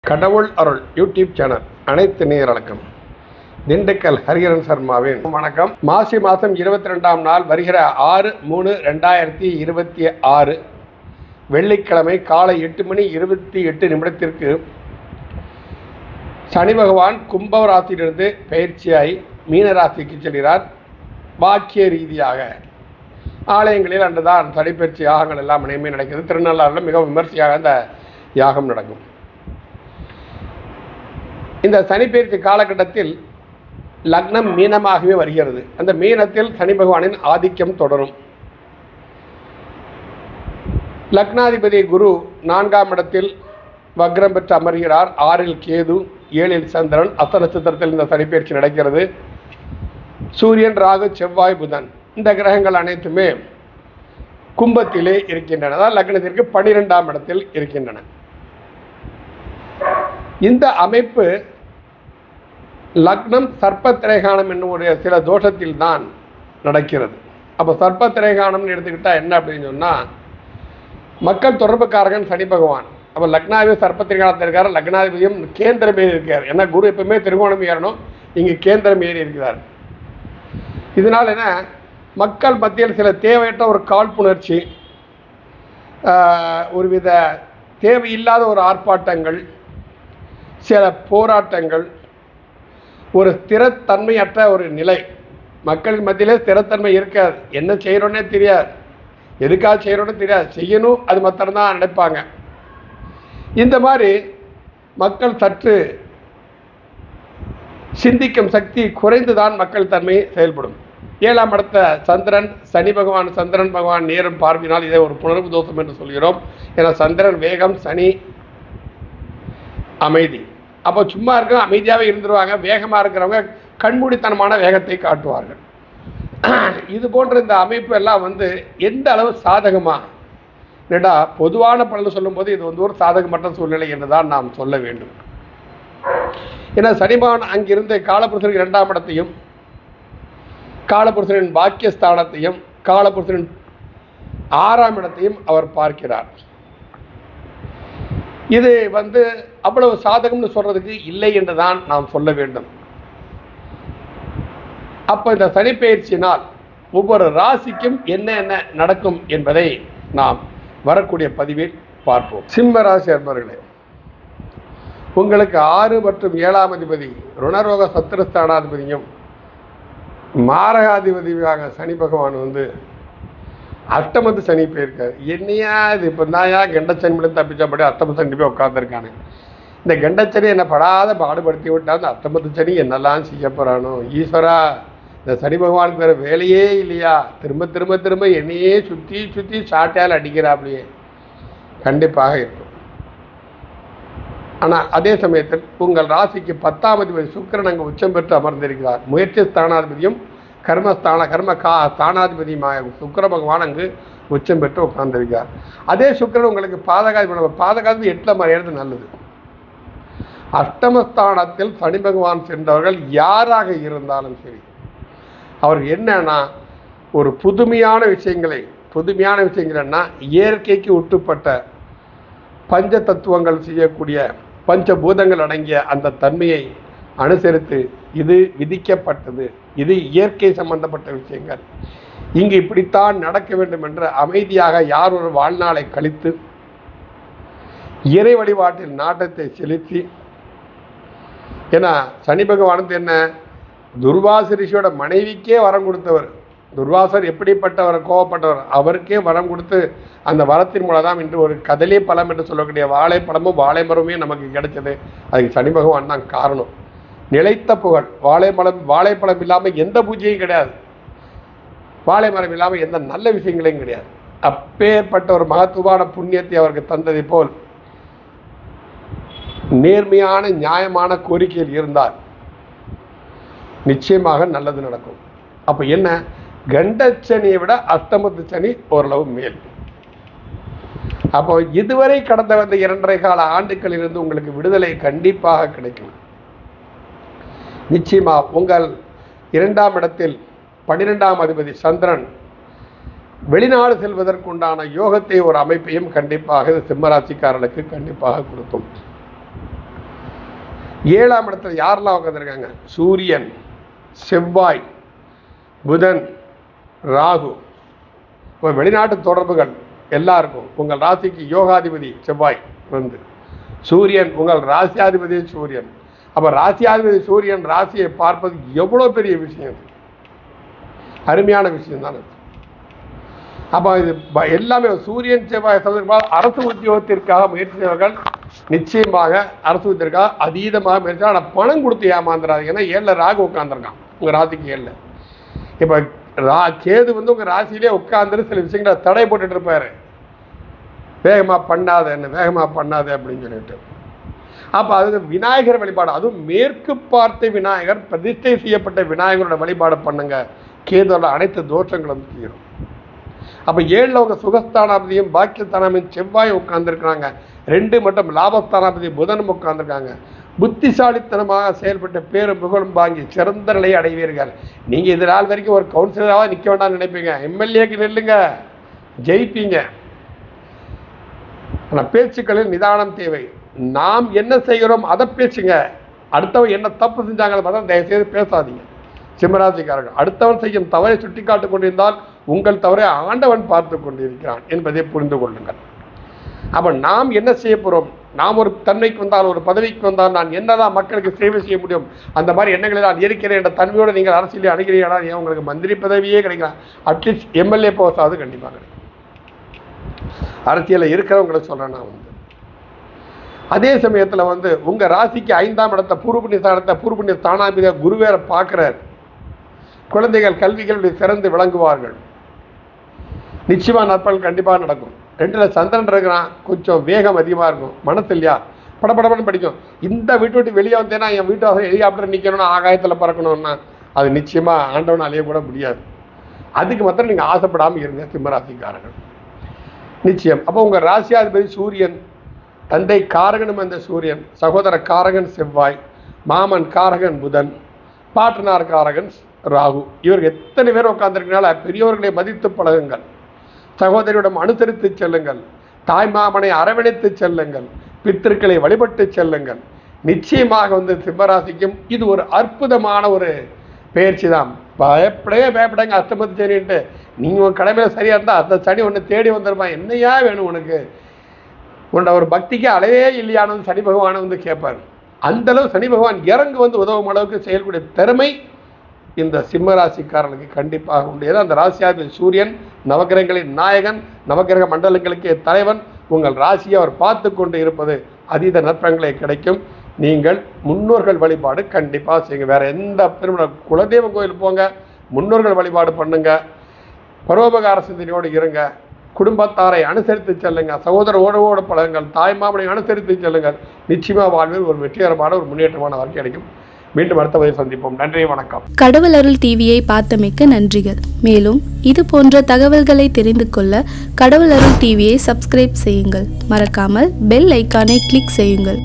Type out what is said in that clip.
கடவுள் அருள் YouTube channel அனைத்து நேயர்களுக்கும் திண்டுக்கல் ஹரிஹரன் சர்மாவின் வணக்கம். மாசி மாதம் 22ஆம் நாள் வருகிற 6/3/2026 வெள்ளிக்கிழமை காலை 8:28 சனி பகவான் கும்ப ராசியிலிருந்து பயிற்சியாகி மீன ராசிக்கு செல்கிறார். வாக்கிய ரீதியாக ஆலயங்களில் அன்றுதான் சனிப்பயிற்சி யாகங்கள் எல்லாம் இனிமே நடக்கிறது. திருநள்ளாறில் மிக விமர்சையாக அந்த யாகம் நடக்கும். இந்த சனிப்பெயர்ச்சி காலகட்டத்தில் லக்னம் மீனமாகவே வருகிறது. அந்த மீனத்தில் சனி பகவானின் ஆதிக்கம் தொடரும். லக்னாதிபதி குரு 4ஆம் இடத்தில் வக்ரம் பெற்று அமர்கிறார். 6இல் கேது, 7இல் சந்திரன். அஸ்த நட்சத்திரத்தில் இந்த சனிப்பெயர்ச்சி நடக்கிறது. சூரியன், ராகு, செவ்வாய், புதன் இந்த கிரகங்கள் அனைத்துமே கும்பத்திலே இருக்கின்றன. அதாவது லக்னத்திற்கு 12ஆம் இடத்தில் இருக்கின்றன. இந்த அமைப்பு லக்னம் சர்ப்பத்திரேகானம் என்னும் சில தோஷத்தில் தான் நடக்கிறது. அப்போ சர்ப்பத்திரேகானம்னு எடுத்துக்கிட்டால் என்ன அப்படின்னு சொன்னால், மக்கள் தொடர்புக்காரகன் சனி பகவான். அப்போ லக்னாதிபதி சர்ப்பத்திரேகானத்தில் இருக்கார். லக்னாதிபதியும் கேந்திரம் ஏறி இருக்கார். ஏன்னா குரு எப்பவுமே திருகோணம் ஏறணும், இங்கே கேந்திரம் ஏறி இருக்கிறார். இதனால் என்ன, மக்கள் மத்தியில் சில தேவையற்ற ஒரு காழ்ப்புணர்ச்சி, ஒருவித தேவையில்லாத ஒரு ஆர்ப்பாட்டங்கள், சில போராட்டங்கள், ஒரு ஸ்திரத்தன்மையற்ற ஒரு நிலை. மக்களின் மத்தியிலே ஸ்திரத்தன்மை இருக்காது. என்ன செய்யறோன்னே தெரியாது, எதுக்காக செய்யறோன்னு தெரியாது, செய்யணும் அது மாத்திரம்தான் நினைப்பாங்க. இந்த மாதிரி மக்கள் சற்று சிந்திக்கும் சக்தி குறைந்துதான் மக்கள் தன்மை செயல்படும். 7ஆம் இடத்த சந்திரன், சனி பகவான், சந்திரன் பகவான் நேரம் பார்வையினால் இதை ஒரு புணர்வு தோஷம் என்று சொல்கிறோம். ஏன்னா சந்திரன் வேகம், சனி அமைதி. அப்போ சும்மா இருக்க அமைதியாகவே இருந்துருவாங்க. வேகமாக இருக்கிறவங்க கண்மூடித்தனமான வேகத்தை காட்டுவார்கள். இது போன்ற இந்த அமைப்பு எல்லாம் எந்த அளவு சாதகமாக என்னடா பொதுவான பலன் சொல்லும்போது இது ஒரு சாதகமற்ற சூழ்நிலை என்று தான் நாம் சொல்ல வேண்டும். ஏன்னா சனிபகவான் அங்கிருந்து காலபுருஷனுக்கு 2ஆம் இடத்தையும், காலபுருஷனின் பாக்கியஸ்தானத்தையும், காலபுருஷனின் 6ஆம் இடத்தையும் அவர் பார்க்கிறார். இது அவ்வளவு சாதகம்னு சொல்றதுக்கு இல்லை என்று தான் நாம் சொல்ல வேண்டும். அப்போ இந்த சனிப்பெயர்ச்சியினால் ஒவ்வொரு ராசிக்கும் என்ன என்ன நடக்கும் என்பதை நாம் வரக்கூடிய பதிவில் பார்ப்போம். சிம்ம ராசி அன்பர்களே, உங்களுக்கு 6 மற்றும் 7ஆம் அதிபதி ருணரோக சத்திரஸ்தானாதிபதியும் மாரகாதிபதியாக சனி பகவான் அஷ்டமத்து சனி போயிருக்காரு. என்னையா இது இப்போ தாயா கெண்டச்சனி மட்டும் தப்பிச்சபடி அஷ்டமத்து சனி போய் உட்காந்துருக்கானு. இந்த கெண்டச்சனி என்னை படாத பாடுபடுத்தி விட்டா அந்த அஷ்டமத்து சனி என்னெல்லாம் செய்ய போகிறானோ ஈஸ்வரா. இந்த சனி பகவானுக்கு வேறு வேலையே இல்லையா, திரும்ப திரும்ப திரும்ப என்னையே சுற்றி சுற்றி சாட்டையால் அடிக்கிறாப்லையே கண்டிப்பாக இருக்கும். ஆனால் அதே சமயத்தில் உங்கள் ராசிக்கு 10ஆம் அதிபதி சுக்கிரன் அங்கு உச்சம் பெற்று அமர்ந்திருக்கிறார். முயற்சி ஸ்தானாதிபதியும் ஸ்தானாதிபதியுமாக சுக்கிர பகவான் அங்கு உச்சம் பெற்று உட்கார்ந்திருக்கிறார். அதே சுக்கிரன் உங்களுக்கு பாதகாதிபதி 8ல் மறையிறது நல்லது. அஷ்டமஸ்தானத்தில் சனி பகவான் சென்றவர்கள் யாராக இருந்தாலும் சரி, அவர்கள் என்னன்னா ஒரு புதுமையான விஷயங்கள்னா இயற்கைக்கு உட்பட்ட பஞ்ச தத்துவங்கள் செய்யக்கூடிய பஞ்சபூதங்கள் அடங்கிய அந்த தன்மையை அனுசரித்து இது விதிக்கப்பட்டது, இது இயற்கை சம்பந்தப்பட்ட விஷயங்கள், இங்கு இப்படித்தான் நடக்க வேண்டும் என்ற அமைதியாக யார் ஒரு வாழ்நாளை கழித்து இறை வழிபாட்டில் நாட்டத்தை செலுத்தி. ஏன்னா சனி பகவான் என்ன, துர்வாச ரிஷியோட மனைவிக்கே வரம் கொடுத்தவர். துர்வாசர் எப்படிப்பட்டவர், கோவப்பட்டவர், அவருக்கே வரம் கொடுத்து அந்த வரத்தின் மூலம் தான் இன்று ஒரு கதலி பழம் என்று சொல்லக்கூடிய வாழைப்பழமும் வாழை மரமே நமக்கு கிடைச்சது. அதுக்கு சனி பகவான் தான் காரணம். நிலைத்த புகழ். வாழைப்பழம் இல்லாமல் எந்த பூஜையும் கிடையாது, வாழை மரம் இல்லாமல் எந்த நல்ல விஷயங்களையும் கிடையாது. அப்பேற்பட்ட ஒரு மகத்துவமான புண்ணியத்தை அவருக்கு தந்ததை போல் நேர்மையான நியாயமான கோரிக்கையில் இருந்தால் நிச்சயமாக நல்லது நடக்கும். அப்போ என்ன, கண்டச்சனியை விட அஷ்டமத்து சனி ஓரளவு மேல். அப்போ இதுவரை கடந்த 2.5 கால ஆண்டுகளிலிருந்து உங்களுக்கு விடுதலை கண்டிப்பாக கிடைக்கும். நிச்சயமா உங்கள் 2ஆம் இடத்தில் 12ஆம் அதிபதி சந்திரன் வெளிநாடு செல்வதற்குண்டான யோகத்தை ஒரு அமைப்பையும் கண்டிப்பாக சிம்மராசிக்காரர்களுக்கு கண்டிப்பாக கொடுக்கும். 7ஆம் இடத்துல யாரெல்லாம் உட்காந்துருக்காங்க? சூரியன், செவ்வாய், புதன், ராகு. இப்போ வெளிநாட்டு தொடர்புகள் எல்லாருக்கும் உங்கள் ராசிக்கு யோகாதிபதி செவ்வாய் வந்து, சூரியன் உங்கள் ராசியாதிபதி சூரியன். அப்போ ராசியாதிபதி சூரியன் ராசியை பார்ப்பது எவ்வளோ பெரிய விஷயம், அருமையான விஷயம் தானே. அப்போ இது எல்லாமே சூரியன் செவ்வாய் அரசு உத்தியோகத்திற்காக முயற்சி செய்வர்கள் நிச்சயமாக அரசு உத்தியோகத்திற்காக அதீதமாக முயற்சி. ஆனால் பணம் கொடுத்து ஏமாந்துடாதீங்க. ஏன்னா 7 ராகு உட்காந்துருக்கான் உங்கள் ராசிக்கு 7. இப்போ கேது வந்து உங்கள் ராசியிலே உட்காந்துட்டு சில விஷயங்களை தடை போட்டுட்டு இருப்பாரு, வேகமாக பண்ணாத என்ன வேகமாக பண்ணாத அப்படின்னு சொல்லிட்டு. அப்போ அது விநாயகர் வழிபாடு, அதுவும் மேற்கு பார்த்த விநாயகர், பிரதிஷ்டை செய்யப்பட்ட விநாயகரோட வழிபாடு பண்ணுங்க. கேதுவோட அனைத்து தோஷங்களும் தீரும். அப்போ 7ல் உங்க சுகஸ்தானாபதியும் பாக்கியஸ்தானாபதியும் செவ்வாய் உட்கார்ந்துருக்காங்க. 2 மற்றும் லாபஸ்தானாபதி புதனும் உட்கார்ந்துருக்காங்க. புத்திசாலித்தனமாக செயல்பட்டு பேரும் புகழும் வாங்கி சிறந்த நிலையை அடைவீர்கள். நீங்கள் இது நாள் வரைக்கும் ஒரு கவுன்சிலராக நிற்க வேண்டாம்னு நினைப்பீங்க, எம்எல்ஏக்கு நில்லுங்க, ஜெயிப்பீங்க. ஆனால் பேச்சுக்களில் நிதானம் தேவை. நாம் என்ன செய்கிறோம் அதை பேசுங்க. அடுத்தவன் என்ன தப்பு செஞ்சாங்க பார்த்தா தயவுசெய்து பேசாதீங்க. சிம்மராசிக்காரர்கள் அடுத்தவன் செய்யும் தவறை சுட்டி காட்டிக் கொண்டிருந்தால் உங்கள் தவறை ஆண்டவன் பார்த்து கொண்டிருக்கிறான் என்பதை புரிந்து கொள்ளுங்கள். அப்போ நாம் என்ன செய்ய போகிறோம்? நாம் ஒரு தன்மைக்கு வந்தால், ஒரு பதவிக்கு வந்தால் நான் என்னதான் மக்களுக்கு சேவை செய்ய முடியும், அந்த மாதிரி எண்ணங்களை நான் இருக்கிறேன் என்ற தன்மையோடு நீங்கள் அரசியலில் அணுகிறீர்களா? ஏன் உங்களுக்கு மந்திரி பதவியே கிடைக்கலாம், அட்லீஸ்ட் எம்எல்ஏ போஸ்டாவது கண்டிப்பாக கிடைக்கும். அரசியலில் இருக்கிறவங்களை சொல்கிறேன் நான் வந்து. அதே சமயத்தில் வந்து உங்கள் ராசிக்கு 5ஆம் இடத்த பூர்வ ஸ்தானாதிபதியாக குருவேர பார்க்குறார். குழந்தைகள் கல்விகளுடைய சிறந்து விளங்குவார்கள். நிச்சயமாக நற்பலன் கண்டிப்பாக நடக்கும். 2ல் சந்திரன் இருக்கிறான், கொஞ்சம் வேகம் அதிகமாக இருக்கும், மனசு இல்லையா படப்படப்பன்னு படிக்கும். இந்த வீட்டு விட்டு வெளியே வந்தேன்னா என் வீட்டு வாசல் ஹெலிகாப்டர் நிற்கணும்னா ஆகாயத்தில் பறக்கணும்னா அது நிச்சயமாக ஆண்டவன் அலைய கூட முடியாது. அதுக்கு மாத்திரம் நீங்கள் ஆசைப்படாமல் இருங்க சிம்மராசிக்காரர்கள், நிச்சயம். அப்போ உங்கள் ராசியாதிபதி சூரியன், தந்தை காரகனும் அந்த சூரியன், சகோதர காரகன் செவ்வாய், மாமன் காரகன் புதன், பாட்டனார் காரகன் ராகு. இவர்கள் எத்தனை பேர் உட்கார்ந்துருக்கனால பெரியவர்களை மதித்து பழகுங்கள், சகோதரியிடம் அனுசரித்து செல்லுங்கள், தாய் மாமனை அரவணைத்து செல்லுங்கள், பித்திருக்களை வழிபட்டு செல்லுங்கள். நிச்சயமாக வந்து சிம்மராசிக்கும் இது ஒரு அற்புதமான ஒரு பயிற்சி தான். பயப்படாங்க அஷ்டமத்து சனின்ட்டு. நீங்கள் உங்கள் கடமையில் சரியாக இருந்தால் அந்த சனி ஒன்று தேடி வந்துருமா, என்னையா வேணும் உனக்கு, உன்னோட ஒரு பக்திக்கு அளவே இல்லையானது சனி பகவானை வந்து கேட்பார். அந்தளவு சனி பகவான் இறங்கு வந்து உதவும் அளவுக்கு செயல்கூடிய திறமை இந்த சிம்மராசிக்காரனுக்கு கண்டிப்பாக உண்டு. ஏன்னா அந்த ராசியாதிபதி சூரியன் நவகிரகங்களின் நாயகன், நவகிரக மண்டலங்களுக்கு தலைவன். உங்கள் ராசியை அவர் பார்த்து கொண்டு இருப்பது அதீத நற்பங்களை கிடைக்கும். நீங்கள் முன்னோர்கள் வழிபாடு கண்டிப்பாக செய்யுங்க. வேற எந்த பெருமை, குலதெய்வ கோயில் போங்க, முன்னோர்கள் வழிபாடு பண்ணுங்க, பரோபகார சிந்தனையோடு இருங்க, குடும்பத்தாரை அனுசரித்து செல்லுங்க, சகோதர ஓடவோடு பழகுங்கள், தாய்மாமனை அனுசரித்து செல்லுங்கள். நிச்சயமாக வாழ்வில் ஒரு வெற்றிகரமான ஒரு முன்னேற்றமான வாழ்க்கை கிடைக்கும். மீண்டும் அடுத்த பதிவில் சந்திப்போம். நன்றி, வணக்கம். கடவுள் அருள் டிவியை பார்த்தமைக்கு நன்றிகள். மேலும் இது போன்ற தகவல்களை தெரிந்து கொள்ள கடவுள் அருள் டிவியை சப்ஸ்கிரைப் செய்யுங்கள். மறக்காமல் பெல் ஐக்கானை கிளிக் செய்யுங்கள்.